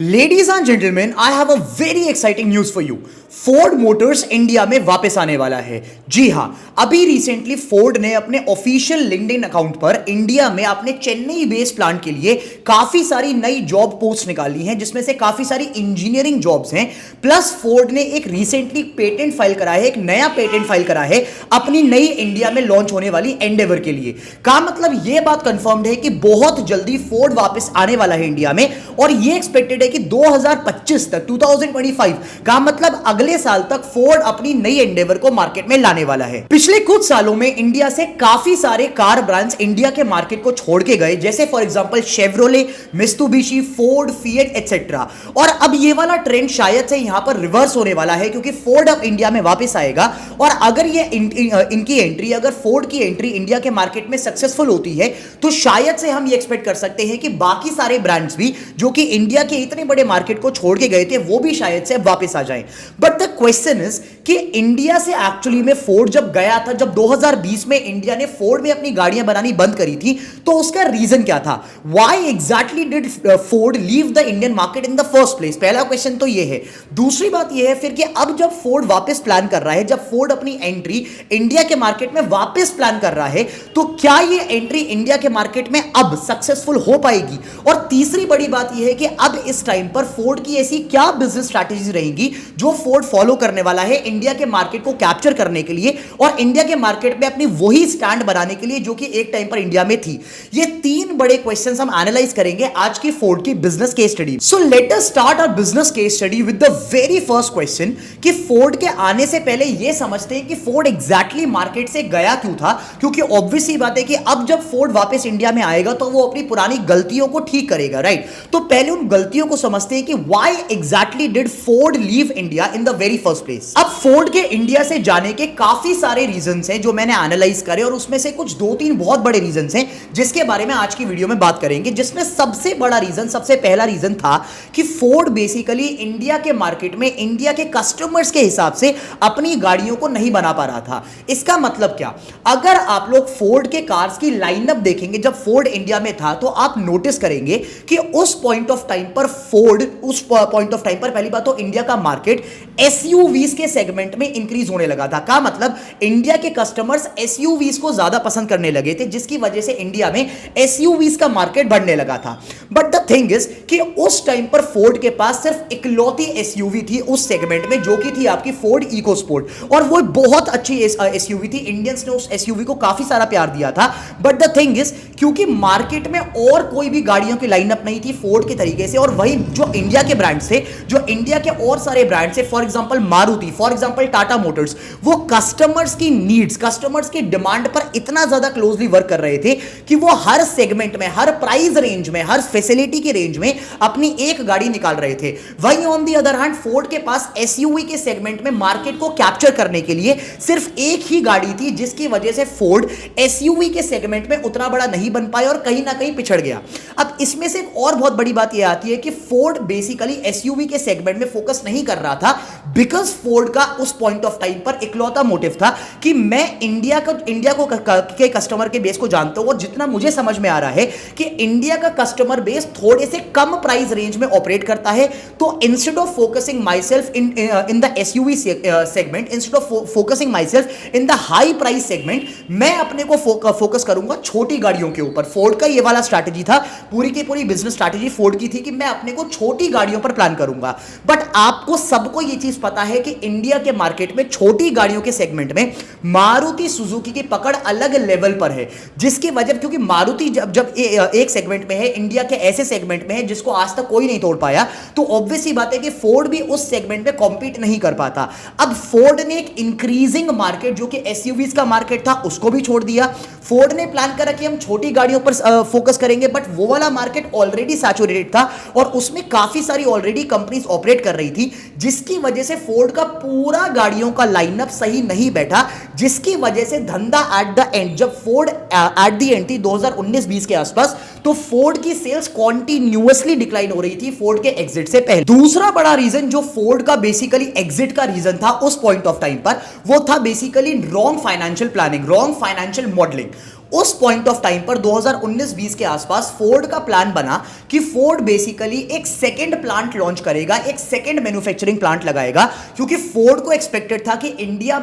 Ladies and gentleman, I have a very exciting news for you. Ford Motors India में वापस आने वाला है। जी हां, अभी रिसेंटली फोर्ड ने अपने ऑफिशियल लिंक्डइन अकाउंट पर इंडिया में अपने चेन्नई बेस्ड प्लांट के लिए काफी सारी नई जॉब पोस्ट निकाली हैं, जिसमें से काफी सारी इंजीनियरिंग जॉब्स हैं। प्लस फोर्ड ने एक रिसेंटली पेटेंट फाइल करा है, एक नया पेटेंट फाइल करा है अपनी नई इंडिया में लॉन्च होने वाली एंडेवर के लिए। का मतलब यह बात कंफर्म्ड है कि बहुत जल्दी फोर्ड वापस आने वाला है इंडिया में, और यह एक्सपेक्टेड है कि 2025 तक 2025 का मतलब अगले साल तक फोर्ड अपनी नई एंडेवर को मार्केट में लाने वाला है। पिछले कुछ सालों में इंडिया से काफी सारे कार ब्रांड्स इंडिया के मार्केट को छोड़ के गए, जैसे for example Chevrolet, Mitsubishi, Ford, fiat etcetera. और अब ये वाला ट्रेंड शायद से यहां पर रिवर्स होने वाला है, क्योंकि फोर्ड अब इंडिया में वापस आएगा। और अगर ये इनकी एंट्री, अगर फोर्ड की एंट्री इंडिया के मार्केट में सक्सेसफुल होती है, तो शायद से हम ये एक्सपेक्ट कर सकते हैं कि बाकी सारे ब्रांड्स भी जो कि इंडिया के इतने बड़े मार्केट को छोड़ के गए थे, वो भी शायद से वापस आ जाएं। बट द क्वेश्चन इज कि इंडिया से एक्चुअली में फोर्ड जब गया था, जब 2020 में इंडिया ने फोर्ड में अपनी गाड़ियां बनानी बंद करी थी, तो उसका रीजन क्या था? Why exactly did Ford leave the Indian market in the first place? पहला क्वेश्चन तो ये है। दूसरी बात ये है फिर कि अब जब फोर्ड वापस प्लान कर रहा है, जब फोर्ड अपनी एंट्री इंडिया के मार्केट में वापस प्लान कर रहा है, तो क्या ये एंट्री इंडिया के मार्केट में अब सक्सेसफुल हो पाएगी? और तीसरी बड़ी बात यह है कि अब इस टाइम पर फोर्ड की ऐसी क्या बिजनेस स्ट्रैटेजी रहेंगी जो फोर्ड फॉलो करने वाला है इंडिया के मार्केट को कैप्चर करने के लिए और इंडिया के मार्केट में अपनी वही स्टैंड बनाने के लिए जो कि एक टाइम पर इंडिया में थी। ये तीन बड़े क्वेश्चंस हम एनालाइज करेंगे आज की फोर्ड की business case study. So let us start our business case study with the very first question कि फोर्ड के आने से पहले यह समझते हैं कि फोर्ड एग्जैक्टली मार्केट से गया क्यों था। क्योंकि ऑब्वियस सी बात है कि अब जब फोर्ड वापस इंडिया में आएगा तो वो अपनी पुरानी गलतियों को ठीक करेगा, राइट? तो पहले उन गलतियों को समझते हैं कि why exactly did Ford leave India in the very first place. अब फोर्ड के इंडिया से जाने के काफी सारे रीजंस हैं जो मैंने एनालाइज करे, और उसमें से कुछ दो तीन बहुत बड़े रीजंस हैं जिसके बारे में आज की वीडियो में बात करेंगे। जिसमें सबसे बड़ा रीजन, सबसे पहला रीजन था कि फोर्ड बेसिकली इंडिया के मार्केट में इंडिया के कस्टमर्स के हिसाब से अपनी गाड़ियों को नहीं बना पा रहा था। इसका मतलब क्या? अगर आप लोग फोर्ड के कार्स की लाइनअप देखेंगे जब फोर्ड इंडिया में था, तो आप नोटिस करेंगे कि उस पॉइंट ऑफ टाइम पर फोर्ड, उस पॉइंट ऑफ टाइम पर पहली बात तो इंडिया का मार्केट एसयूवीज के सेगमेंट में इंक्रीज होने लगा था। का मतलब इंडिया के कस्टमर्स एसयूवीज को ज्यादा पसंद करने लगे थे, जिसकी वजह से इंडिया में एसयूवीज का मार्केट बढ़ने लगा था। बट द थिंग इज कि उस टाइम पर फोर्ड के पास सिर्फ इकलौती एसयूवी थी उस सेगमेंट में, जो कि थी आपकी फोर्ड इकोस्पोर्ट, और वो बहुत अच्छी एसयूवी थी। इंडियंस ने उस एसयूवी को काफी सारा प्यार दिया था। बट द थिंग इज क्योंकि मार्केट में और कोई भी गाड़ियों की लाइनअप नहीं थी फोर्ड के तरीके से, और वही जो इंडिया के ब्रांड्स थे, जो इंडिया के और सारे ब्रांड्स थे, for example Maruti, for example Tata Motors, वो कस्टमर्स की नीड्स, कस्टमर्स की डिमांड पर इतना ज्यादा क्लोजली वर्क कर रहे थे कि वो हर सेगमेंट में, हर प्राइस रेंज में, हर फैसिलिटी के रेंज में अपनी एक गाड़ी निकाल रहे थे। वहीं on the other hand Ford के पास एसयूवी के सेगमेंट में मार्केट को कैप्चर करने के लिए सिर्फ एक ही गाड़ी थी, जिसकी वजह से फोर्ड एसयूवी के सेगमेंट में उतना बड़ा नहीं बन पाया और कहीं ना कहीं पिछड़ गया। अब इसमें से एक और बहुत बड़ी बात यह आती है कि फोर्ड बेसिकली एसयूवी के सेगमेंट में फोकस नहीं कर रहा था, बिकॉज फोर्ड का उस पॉइंट ऑफ टाइम पर इकलौता मोटिव था कि मैं इंडिया को के कस्टमर के बेस को जानता हूं, और जितना मुझे समझ में आ रहा है कि इंडिया का कस्टमर बेस थोड़े से कम प्राइस रेंज में ऑपरेट करता है। तो instead of focusing my self in the SUV segment, instead of focusing my self in the high price segment, मैं अपने को फोकस करूंगा छोटी गाड़ियों के ऊपर। फोर्ड का ये वाला स्ट्रैटेजी था, पूरी की पूरी बिजनेस स्ट्रैटेजी फोर्ड की थी कि मैं अपने को छोटी गाड़ियों पर प्लान करूंगा। बट आपको सबको ये चीज पता है कि इंडिया के मार्केट में छोटी गाड़ियों के सेगमेंट में मारुति सुजुकी की पकड़ अलग लेवल पर है, जिसकी वजह, क्योंकि मारुति जब एक सेगमेंट में है, इंडिया के ऐसे सेगमेंट में है जिसको आज तक कोई नहीं तोड़ पाया, तो ऑब्वियस ही बात है कि फोर्ड भी उस सेगमेंट में कॉम्पीट नहीं कर पाता। अब फोर्ड ने एक इंक्रीजिंग मार्केट जो कि एसयूवीज का मार्केट था उसको भी छोड़ दिया। फोर्ड ने प्लान करा कि हम छोटी गाड़ियों पर फोकस करेंगे, बट वो वाला मार्केट ऑलरेडी सैचुरेटेड था और उसमें काफी सारी ऑलरेडी कंपनीज ऑपरेट कर रही थी, जिसकी वजह से फोर्ड का पूरा गाड़ियों का लाइनअप सही नहीं बैठा, जिसकी वजह से धंधा एट द एंड, जब फोर्ड एट द एंड थी 2019-20 के आसपास, तो फोर्ड की सेल्स कॉन्टिन्यूअसली डिक्लाइन हो रही थी फोर्ड के एग्जिट से पहले। दूसरा बड़ा रीजन जो फोर्ड का बेसिकली एग्जिट का रीजन था उस पॉइंट ऑफ टाइम पर, वो था basically wrong financial planning, wrong financial modelling. उस पॉइंट ऑफ टाइम पर 2019-20 के आसपास फोर्ड का प्लान बना कि फोर्ड बेसिकली एक सेकंड प्लांट लॉन्च करेगा, एक सेकंड मैन्युफैक्चरिंग प्लांट लगाएगा, क्योंकि फोर्ड को एक्सपेक्टेड था कि इंडिया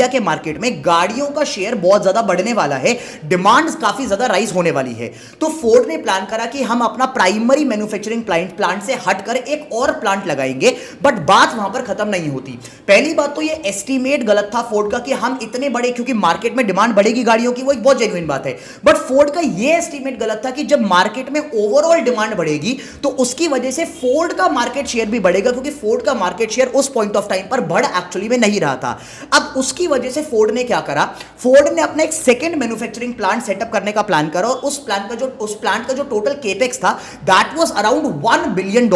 के मार्केट में गाड़ियों का शेयर बहुत ज्यादा बढ़ने वाला है, डिमांड काफी ज्यादा राइज होने वाली है। तो फोर्ड ने प्लान करा कि हम अपना प्राइमरी मैन्युफैक्चरिंग प्लांट से हटकर एक और प्लांट लगाएंगे, बट बात वहां पर खत्म नहीं होती। पहली बात तो ये एस्टीमेट गलत था फोर्ड का कि हम इतने बड़े, क्योंकि मार्केट में डिमांड बढ़ेगी गाड़ियों की, वो एक बहुत जेन्युइन बात है, बट फोर्ड का ये एस्टीमेट गलत था कि जब मार्केट में ओवरऑल डिमांड बढ़ेगी तो उसकी वजह से फोर्ड का मार्केट शेयर भी बढ़ेगा, क्योंकि फोर्ड का मार्केट शेयर उस पॉइंट ऑफ टाइम पर बढ़ एक्चुअली में नहीं रहा था। अब उसकी वजह से फोर्ड ने क्या करा, फोर्ड ने अपना एक सेकंड मैन्युफैक्चरिंग प्लांट सेटअप करने का प्लान करा, और उस प्लांट का जो टोटल केपेक्स था दैट वाज अराउंड $1 बिलियन।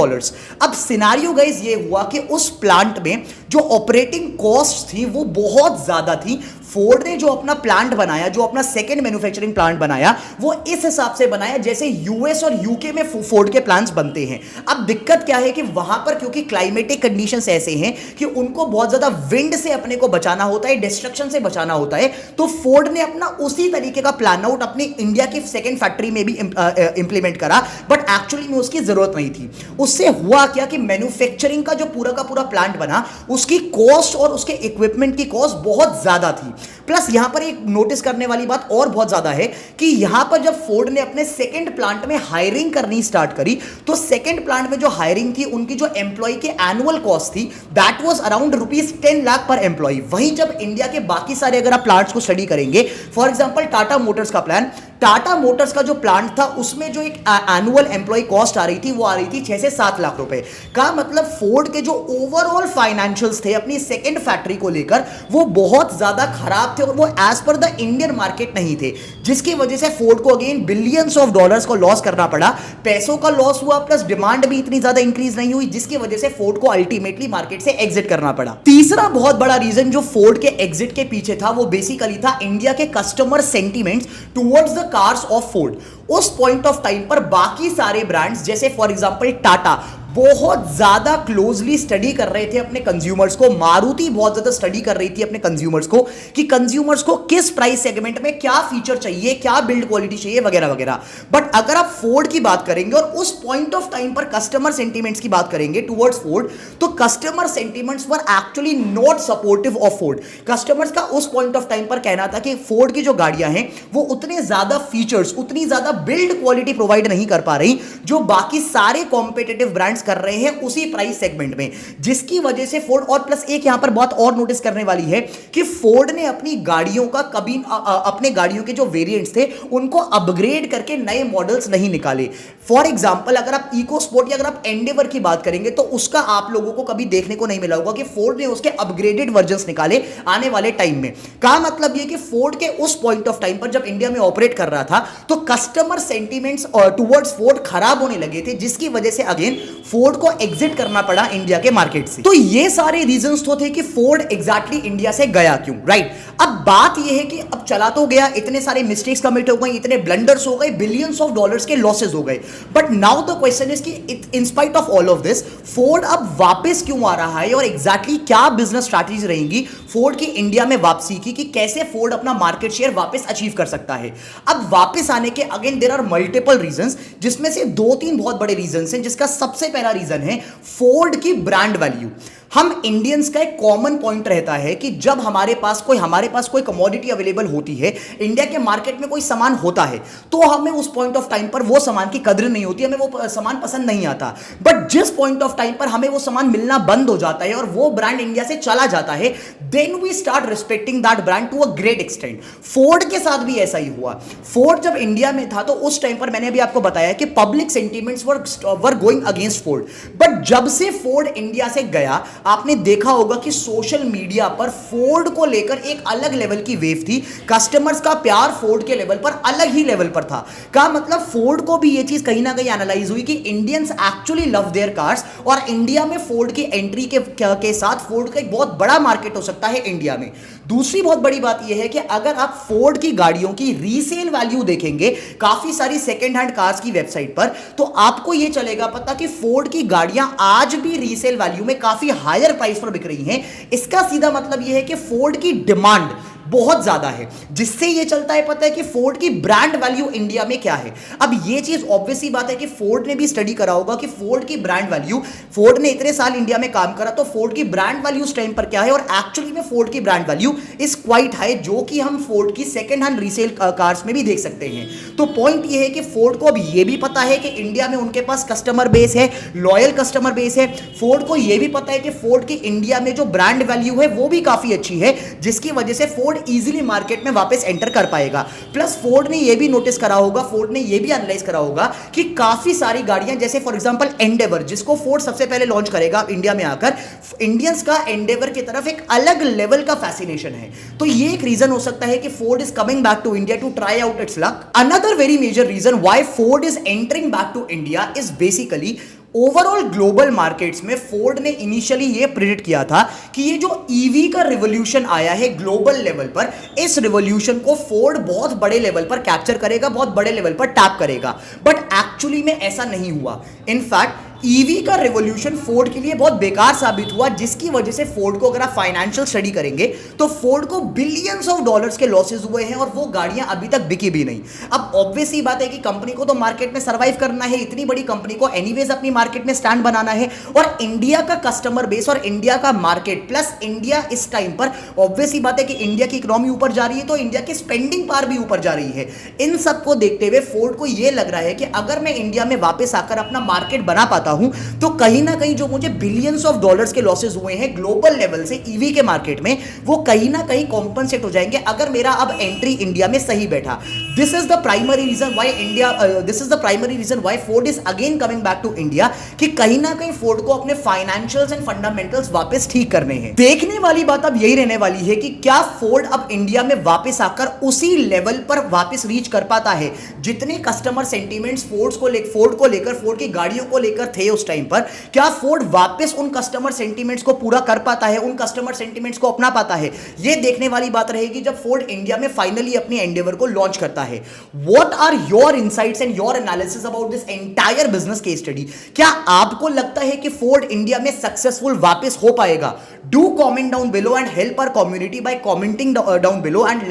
अब सिनारियो गाइस ये हुआ कि उस प्लांट में जो ऑपरेटिंग कॉस्ट थी वो बहुत ज्यादा थी। फोर्ड ने जो अपना प्लांट बनाया, जो अपना सेकंड मैन्युफैक्चरिंग प्लांट बनाया, वो इस हिसाब से बनाया जैसे यूएस और यूके में फोर्ड के प्लांट्स बनते हैं। अब दिक्कत क्या है कि वहां पर क्योंकि क्लाइमेटिक कंडीशंस ऐसे हैं कि उनको बहुत ज्यादा विंड से अपने को बचाना होता है, डिस्ट्रक्शन से बचाना होता है, तो फोर्ड ने अपना उसी तरीके का प्लान आउट अपनी इंडिया की सेकंड फैक्ट्री में भी इंप्लीमेंट करा, बट एक्चुअली में उसकी जरूरत नहीं थी। उससे हुआ क्या कि मैन्युफैक्चरिंग का जो पूरा का पूरा प्लांट बना, उसकी कॉस्ट और उसके इक्विपमेंट की कॉस्ट बहुत ज्यादा थी। प्लस यहां पर एक नोटिस करने वाली बात और बहुत ज्यादा है कि यहां पर जब फोर्ड ने अपने सेकंड प्लांट में हायरिंग करनी स्टार्ट करी, तो सेकंड प्लांट में जो हायरिंग थी, उनकी जो एम्प्लॉय के एनुअल कॉस्ट थी दैट वाज अराउंड ₹10 लाख पर एम्प्लॉय। वहीं जब इंडिया के बाकी सारे अगर आप प्लांट्स को स्टडी करेंगे, फॉर एग्जांपल टाटा मोटर्स का प्लान, टाटा मोटर्स का जो प्लांट था उसमें जो एक एनुअल एम्प्लॉय कॉस्ट आ रही थी वो आ रही थी 6 से 7 लाख रुपए का। मतलब फोर्ड के जो ओवरऑल फाइनेंशियल्स थे अपनी सेकंड फैक्ट्री को लेकर वो बहुत ज्यादा खराब थे और वो as per the Indian market नहीं थे, जिसकी वजह से फोर्ड को अगेन बिलियंस ऑफ डॉलर्स को लॉस करना पड़ा। पैसों का लॉस हुआ, प्लस डिमांड भी इतनी ज्यादा इंक्रीज नहीं हुई, जिसकी वजह से फोर्ड को अल्टीमेटली मार्केट से एग्जिट करना पड़ा। तीसरा बहुत बड़ा रीजन जो फोर्ड के एग्जिट के पीछे था वो बेसिकली था इंडिया के customer sentiments towards the cars of Ford. उस पॉइंट ऑफ टाइम पर बाकी सारे ब्रांड्स जैसे फॉर एग्जांपल टाटा बहुत ज्यादा क्लोजली स्टडी कर रहे थे अपने कंज्यूमर्स को, मारुति बहुत ज्यादा स्टडी कर रही थी अपने कंज्यूमर्स को कि कंज्यूमर्स को किस प्राइस सेगमेंट में क्या फीचर चाहिए, क्या बिल्ड क्वालिटी चाहिए वगैरह वगैरह। बट अगर आप फोर्ड की बात करेंगे और उस पॉइंट ऑफ टाइम पर कस्टमर सेंटीमेंट्स की बात करेंगे टुवर्ड्स फोर्ड, तो customer sentiments were actually not supportive of Ford. Customers का उस पॉइंट ऑफ टाइम पर कहना था कि फोर्ड की जो गाड़ियां हैं वो उतने ज्यादा फीचर्स, उतनी ज्यादा बिल्ड क्वालिटी प्रोवाइड नहीं कर पा रही जो बाकी सारे कॉम्पिटिटिव ब्रांड्स कर रहे हैं उसी प्राइस सेगमेंट में, जिसकी वजह से फोर्ड, और प्लस एक यहां पर बात और नोटिस करने वाली है कि फोर्ड ने अपनी गाड़ियों का कभी अपने गाड़ियों के जो वेरिएंट्स थे उनको अपग्रेड करके नए मॉडल्स नहीं निकाले। फॉर एग्जांपल अगर आप इको स्पोर्ट या अगर आप एंडेवर की बात करेंगे तो उसका आप लोगों को कभी देखने को नहीं मिला होगा कि फोर्ड ने उसके अपग्रेडेड वर्जन्स निकाले आने वाले टाइम में। का मतलब यह कि फोर्ड के उस पॉइंट ऑफ टाइम पर जब इंडिया में ऑपरेट कर रहा था तो कस्टमर सेंटीमेंट्स टुवर्ड्स फोर्ड खराब होने लगे थे, जिसकी वजह से अगेन फोर्ड को एग्जिट करना पड़ा इंडिया के मार्केट से। तो ये सारे रीजंस तो थे कि फोर्ड एग्जैक्टली इंडिया से गया क्यों, राइट। अब बात ये है कि अब चला तो गया, इतने सारे मिस्टेक्स कमिट हो गए, इतने ब्लंडर्स हो गए, बिलियंस ऑफ डॉलर्स के लॉसेस हो गए, but now the question is कि in spite of all of this Ford अब वापस क्यों आ रहा है और एग्जैक्टली क्या बिजनेस स्ट्रैटेजी रहेंगी फोर्ड की इंडिया में वापसी की, कि कैसे फोर्ड अपना मार्केट शेयर वापस अचीव कर सकता है। अब वापस आने के again there are multiple reasons, जिसमें से 2-3 बहुत बड़े रीजंस हैं, जिसका सबसे पहला रीजन है फोर्ड की ब्रांड वैल्यू। हम इंडियंस का एक कॉमन पॉइंट रहता है कि जब हमारे पास कोई कमोडिटी अवेलेबल होती है, इंडिया के मार्केट में कोई सामान होता है, तो हमें उस पॉइंट ऑफ टाइम पर वो सामान की कदर नहीं होती, हमें वो सामान पसंद नहीं आता। बट जिस पॉइंट ऑफ टाइम पर हमें वो सामान मिलना बंद हो जाता है और वो ब्रांड इंडिया से चला जाता है, then we start respecting that brand to a great extent. Ford के साथ भी ऐसा ही हुआ। फोर्ड जब इंडिया में था तो उस टाइम पर मैंने अभी आपको बताया कि public sentiments were going against Ford, but जब से फोर्ड इंडिया से गया आपने देखा होगा कि सोशल मीडिया पर फोर्ड को लेकर एक अलग लेवल की वेव थी, कस्टमर्स का प्यार फोर्ड के लेवल पर अलग ही लेवल पर था। का मतलब फोर्ड को भी ये चीज कहीं ना कहीं एनालाइज हुई कि Indians actually love their cars, और इंडिया में फोर्ड की एंट्री के साथ फोर्ड का एक बहुत बड़ा मार्केट हो सकता है इंडिया में। दूसरी बहुत बड़ी बात यह है कि अगर आप फोर्ड की गाड़ियों की रीसेल वैल्यू देखेंगे काफी सारी सेकेंड हैंड कार्स की वेबसाइट पर, तो आपको यह चलेगा पता कि फोर्ड की गाड़ियां आज भी रीसेल वैल्यू में काफी हायर प्राइस पर बिक रही हैं। इसका सीधा मतलब यह है कि फोर्ड की डिमांड बहुत ज्यादा है। जिससे ये चलता है पता है कि फोर्ड की ब्रांड वैल्यू इंडिया में क्या है। अब ये चीज ऑब्वियसली बात है कि फोर्ड ने भी स्टडी करा होगा कि फोर्ड की ब्रांड वैल्यू, फोर्ड ने इतने साल इंडिया में काम करा तो फोर्ड की ब्रांड वैल्यू उस टाइम पर क्या है, और एक्चुअली में फोर्ड की brand value is quite high, जो कि हम फोर्ड की सेकंड हैंड रीसेल कार्स में भी देख सकते हैं। तो पॉइंट ये है कि फोर्ड को अब ये भी पता है कि इंडिया में उनके पास कस्टमर बेस है, लॉयल कस्टमर बेस है। फोर्ड को ये भी पता है कि फोर्ड की इंडिया में जो ब्रांड वैल्यू है वो भी काफी अच्छी है, जिसकी वजह से फोर्ड इजीली मार्केट में वापस एंटर कर पाएगा। प्लस फोर्ड ने ये भी नोटिस करा होगा, फोर्ड ने ये भी एनालाइज करा होगा कि काफी सारी गाड़ियां जैसे फॉर एग्जांपल एंडेवर, जिसको फोर्ड सबसे पहले लॉन्च करेगा इंडिया में आकर, इंडियंस का एंडेवर की तरफ एक अलग लेवल का फैसिनेशन है। तो ये एक रीजन हो सकता है कि Ford is coming back to India to try out its luck. Another very major reason why Ford is entering back to India is basically overall global markets में फोर्ड ने इनिशियली ये प्रिडिक्ट किया था कि ये जो ईवी का revolution आया है ग्लोबल लेवल पर, इस रिवॉल्यूशन को फोर्ड बहुत बड़े लेवल पर कैप्चर करेगा, बहुत बड़े लेवल पर टैप करेगा। बट एक्चुअली में ऐसा नहीं हुआ। इनफैक्ट ईवी का रिवॉल्यूशन फोर्ड के लिए बहुत बेकार साबित हुआ, जिसकी वजह से फोर्ड को, अगर आप फाइनेंशियल स्टडी करेंगे तो फोर्ड को बिलियंस ऑफ डॉलर्स के लॉसेस हुए हैं और वो गाड़ियां अभी तक बिकी भी नहीं। अब ऑब्वियसली बात है कि कंपनी को तो मार्केट में सर्वाइव करना है, इतनी बड़ी कंपनी को एनीवेज अपनी मार्केट में स्टैंड बनाना है, और इंडिया का कस्टमर बेस और इंडिया का मार्केट प्लस इंडिया इस टाइम पर ऑब्वियसली बात है कि इंडिया की इकोनॉमी ऊपर जा रही है तो इंडिया की स्पेंडिंग पावर भी ऊपर जा रही है। इन सबको देखते हुए फोर्ड को यह लग रहा है कि अगर मैं इंडिया में वापस आकर अपना मार्केट बना पाता हूं तो कहीं ना कहीं जो मुझे बिलियंस ऑफ डॉलर्स के लॉसेस हुए हैं ग्लोबल लेवल से ईवी के मार्केट में, वो कहीं ना कहीं कॉम्पनसेट हो जाएंगे अगर मेरा अब एंट्री इंडिया में सही बैठा। This is the primary reason why India, this is the primary reason why Ford is again coming back to India, कि कहीं ना कहीं फोर्ड को अपने फाइनेंशियल्स एंड फंडामेंटल्स वापस ठीक करने हैं। देखने वाली बात अब यही रहने वाली है कि क्या फोर्ड अब इंडिया में वापस आकर उसी लेवल पर वापस रीच कर पाता है जितने कस्टमर सेंटीमेंट्स फोर्ड को लेकर, फोर्ड की गाड़ियों को लेकर थे उस टाइम पर। क्या फोर्ड वापस उन कस्टमर सेंटीमेंट्स को पूरा कर पाता है, उन कस्टमर सेंटीमेंट्स को अपना पाता है? यह देखने वाली बात रहेगी जब फोर्ड इंडिया में फाइनली अपनी एंडेवर को लॉन्च करता है। What are your insights and your analysis about this entire business case study? क्या आपको लगता है कि फोर्ड इंडिया में सक्सेसफुल वापस हो पाएगा? Do comment down below and help our community by commenting down below and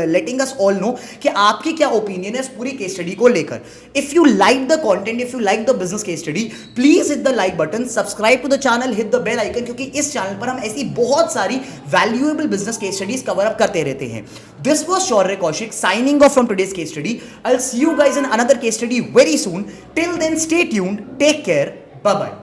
letting us all know कि आपकी क्या ओपिनियन है इस पूरी केस स्टडी को लेकर। If you like the content, if you like the business case study, please hit the like button, subscribe to the channel, hit the bell icon, क्योंकि इस चैनल पर हम ऐसी बहुत सारी valuable business case studies cover up करते रहते हैं। This was Shaurya Kaushik signing off from today's case study. I'll see you guys in another case study very soon. Till then, stay tuned, take care, bye bye.